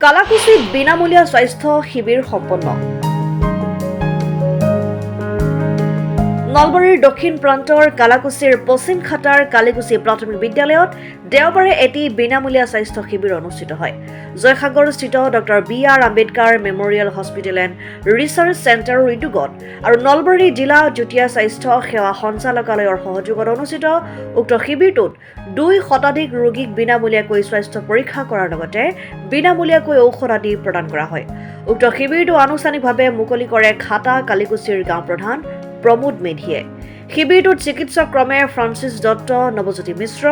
কালাকুছিত বিনামূলীয়া স্বাস্থ্য শিবিৰ সম্পন্ন। নলবাৰীৰ দক্ষিণ প্ৰান্তৰ কালাকুছিৰ পশ্চিম খাটাৰ কালিকুছি প্ৰাথমিক বিদ্যালয়ত দেওবাৰে এটি বিনামূলীয়া স্বাস্থ্য শিবিৰ অনুষ্ঠিত হয়। জয়সাগৰস্থিত doctor B R. Ambedkar memorial hospital and research চেণ্টাৰৰ উদ্যোগত আৰু নলবাৰী জিলা যুটীয়া স্বাস্থ্য সেৱা সঞ্চালকালয়ৰ সহযোগত অনুষ্ঠিত উক্ত শিবিৰটোত 2 শতাধিক ৰোগীক বিনামূলীয়াকৈ স্বাস্থ্য পৰীক্ষা কৰাৰ লগতে বিনামূলীয়াকৈ ঔষধ আদি প্ৰদান কৰা হয়। উক্ত শিবিৰটো আনুষ্ঠানিকভাৱে মুকলি কৰে খাটা কালিকুছিৰ গাঁও প্ৰধান প্ৰমোদ মেধিয়ে। শিবিৰটোত চিকিৎসক ক্ৰমে ফ্ৰান্সিছ দত্ত, নৱজ্যোতি মিশ্ৰ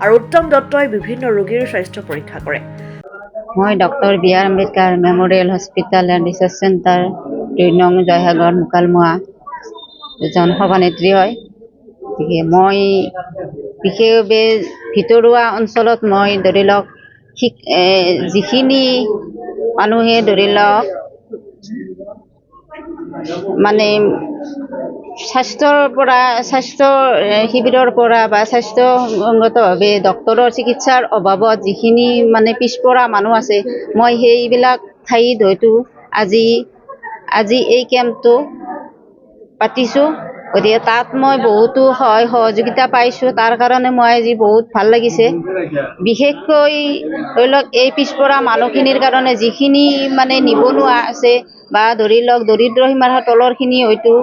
আৰু উত্তম দত্তই বিভিন্ন ৰোগীৰ স্বাস্থ্য পৰীক্ষা কৰে। মই doctor B R. Ambedkar memorial hospital and research centre 2 নং জয়সাগৰ মুকালমুৱা এজন সভানেত্ৰী হয়। গতিকে মই বিশেষভাৱে ভিতৰুৱা অঞ্চলত মই ধৰি লওক যিখিনি মানুহে ধৰি লওক মানে স্বাস্থ্য শিবিৰৰ পৰা বা স্বাস্থ্যগতভাৱে ডক্তৰৰ চিকিৎসাৰ অভাৱত যিখিনি মানে পিছপৰা মানুহ আছে, মই সেইবিলাক ঠাইত হয়তো আজি এই কেম্পটো পাতিছোঁ। গতিকে তাত মই বহুতো সহযোগিতা পাইছোঁ। তাৰ কাৰণে মই আজি বহুত ভাল লাগিছে। বিশেষকৈ ধৰি লওক এই পিছপৰা মানুহখিনিৰ কাৰণে যিখিনি মানে নিবনুৱা আছে বা ধৰি লওক দৰিদ্ৰ সীমাৰ তলৰখিনি হয়তো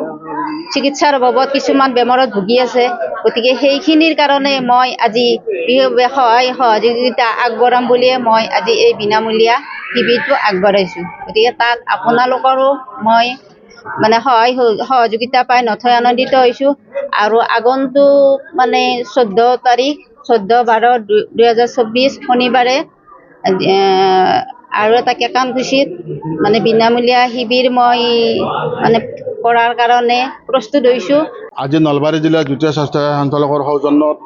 চিকিৎসাৰ অভাৱত কিছুমান বেমাৰত ভুগি আছে। গতিকে সেইখিনিৰ কাৰণে মই আজি বিশেষভাৱে সহযোগিতা আগবঢ়াম বুলিয়ে মই আজি এই বিনামূলীয়া শিবিৰটো আগবঢ়াইছোঁ। গতিকে তাত আপোনালোকৰো মই মানে সহযোগিতা পাই নথৈ আনন্দিত হৈছোঁ। আৰু আগন্তুক মানে 14/12/2024 শনিবাৰে আৰু এটা কেকানকুছিত মানে বিনামূলীয়া শিবিৰ মই মানে কৰাৰ কাৰণে প্ৰস্তুত হৈছোঁ। আজি নলবাৰী জিলাৰ যুটীয়া স্বাস্থ্য সঞ্চালকৰ সৌজন্যত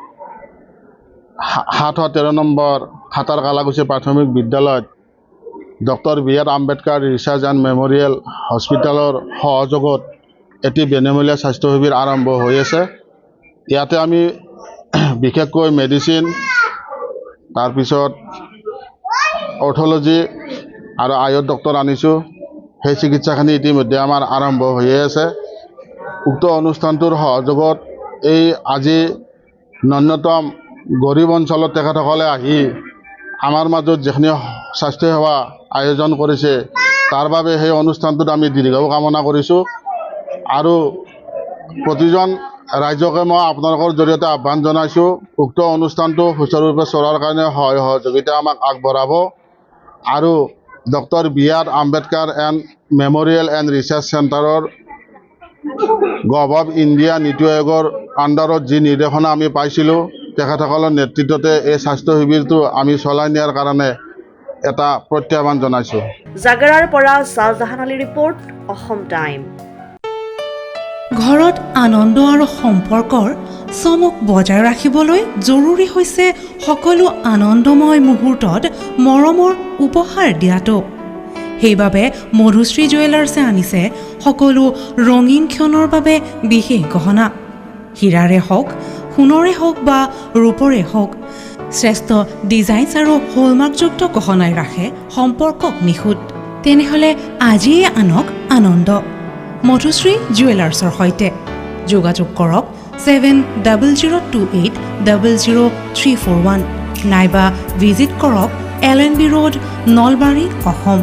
713 নম্বৰ খাটাৰ কালাকুছি প্ৰাথমিক বিদ্যালয়ত doctor B R. Ambedkar research and memorial হস্পিটেলৰ সহযোগত এটি বিনামূলীয়া স্বাস্থ্য শিবিৰ আৰম্ভ হৈ আছে। ইয়াতে আমি বিশেষকৈ মেডিচিন, তাৰপিছত অৰ্থলজি আৰু আয়ুৰ ডক্টৰ আনিছোঁ। সেই চিকিৎসাখিনি ইতিমধ্যে আমাৰ আৰম্ভ হৈয়ে আছে। উক্ত অনুষ্ঠানটোৰ সহযোগত এই আজি ন্যূনতম গৰীব অঞ্চলত তেখেতসকলে আহি আমাৰ মাজত যিখিনি স্বাস্থ্যসেৱা আয়োজন কৰিছে, তাৰ বাবে সেই অনুষ্ঠানটোত আমি দীৰ্ঘায়ু কামনা কৰিছোঁ। আৰু প্ৰতিজন ৰাইজকে মই আপোনালোকৰ জৰিয়তে আহ্বান জনাইছোঁ, উক্ত অনুষ্ঠানটো সুচাৰুৰূপে চলাৰ কাৰণে সহযোগিতা আমাক আগবঢ়াব। আৰু doctor B R. Ambedkar memorial and research চেণ্টাৰৰ গভ অফ ইণ্ডিয়া নীতি আয়োগৰ আণ্ডাৰত যি নিৰ্দেশনা আমি পাইছিলোঁ, তেখেতসকলৰ নেতৃত্বতে এই স্বাস্থ্য শিবিৰটো আমি চলাই নিয়াৰ কাৰণে এটা প্ৰত্যাহ্বান জনাইছোঁ। জাগাৰাৰ পৰা শ্বাহজাহান আলী ৰিপৰ্ট, অসম টাইম। ঘৰত আনন্দ আৰু সম্পৰ্কৰ চমক বজাই ৰাখিবলৈ জৰুৰী হৈছে সকলো আনন্দময় মুহূৰ্তত মৰমৰ উপহাৰ দিয়াটো। সেইবাবে মধুশ্ৰী জুৱেলাৰ্ছে আনিছে সকলো ৰঙীন ক্ষণৰ বাবে বিশেষ গহনা। হীৰাৰে হওক, সোণৰে হওক বা ৰূপৰে হওক, শ্ৰেষ্ঠ ডিজাইনছ আৰু হলমাৰ্কযুক্ত গহনাই ৰাখে সম্পৰ্কক নিখুঁত। তেনেহ'লে আজিয়ে আনক আনন্দ মধুশ্ৰী জুৱেলাৰ্ছৰ সৈতে। যোগাযোগ কৰক 7028000341 নাইবা ভিজিট কৰক LNB ৰোড, নলবাৰী, অসম।